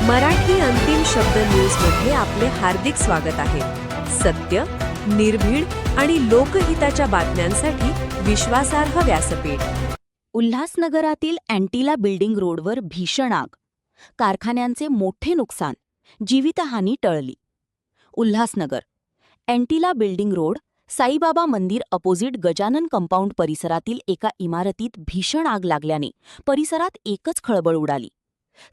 मराठी अंतिम शब्द न्यूज मध्ये आपले हार्दिक स्वागत आहे। सत्य, निर्भीड आणि लोकहिताच्या बातम्यांसाठी विश्वासार्ह व्यासपीठ। उल्हासनगरातील अँटिला बिल्डिंग रोडवर भीषण आग, कारखान्यांचे मोठे नुकसान, जीवितहानी टळली। Ulhasnagar Antilia building road, Saibaba मंदिर अपोजिट गजानन कंपाऊंड परिसरातील एका इमारतीत भीषण आग लागल्याने परिसरात एकच खळबळ उडाली।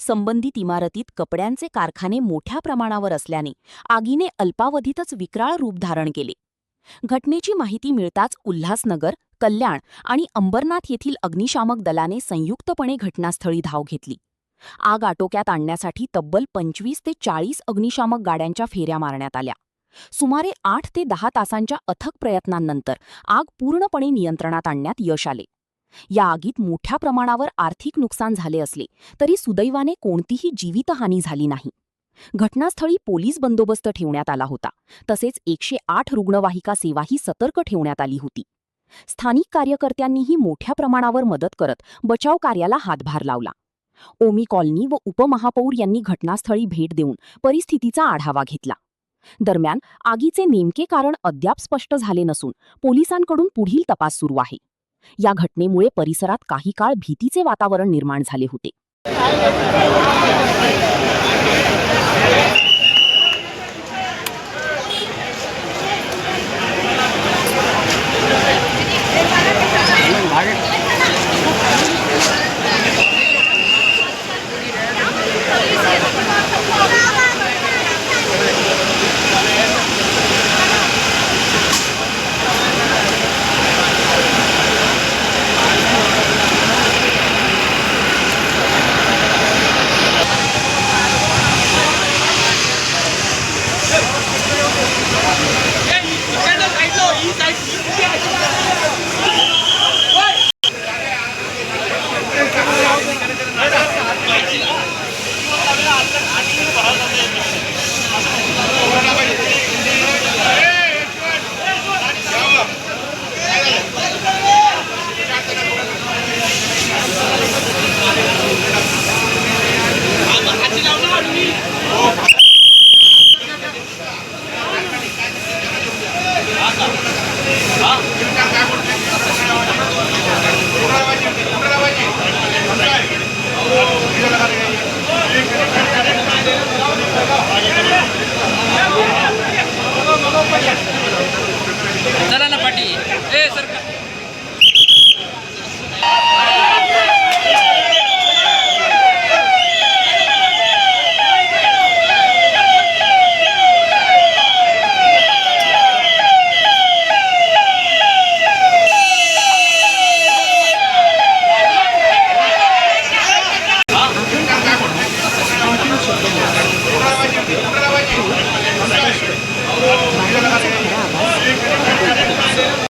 संबंधित इमारतीत कपड्यांचे कारखाने मोठ्या प्रमाणावर असल्याने आगीने अल्पावधीतच विक्राळ रूप धारण केले। घटनेची माहिती मिळताच उल्हासनगर, कल्याण आणि अंबरनाथ येथील अग्निशामक दलाने संयुक्तपणे घटनास्थळी धाव घेतली। आग आटोक्यात आणण्यासाठी तब्बल 25 ते 40 अग्निशामक गाड्यांच्या फेऱ्या मारण्यात आल्या। सुमारे 8 ते 10 तासांच्या अथक प्रयत्नांनंतर आग पूर्णपणे नियंत्रणात आणण्यात यश आले। या आगीत मोठ्या प्रमाणावर आर्थिक नुकसान झाले असले तरी सुदैवाने कोणतीही जीवितहानी झाली नाही। घटनास्थळी पोलीस बंदोबस्त ठेवण्यात आला होता, तसेच 108 रुग्णवाहिका सेवाही सतर्क ठेवण्यात आली होती। स्थानिक कार्यकर्त्यांनीही मोठ्या प्रमाणावर मदत करत बचाव कार्याला हातभार लावला। ओमी कॉलनी व उपमहापौर यांनी घटनास्थळी भेट देऊन परिस्थितीचा आढावा घेतला। दरम्यान आगीचे नेमके कारण अद्याप स्पष्ट झाले नसून पोलिसांकडून पुढील तपास सुरू आहे। या घटनेमुळे परिसरात काही काळ भीतीचे वातावरण निर्माण झाले होते। चला ना पाटी, ए सर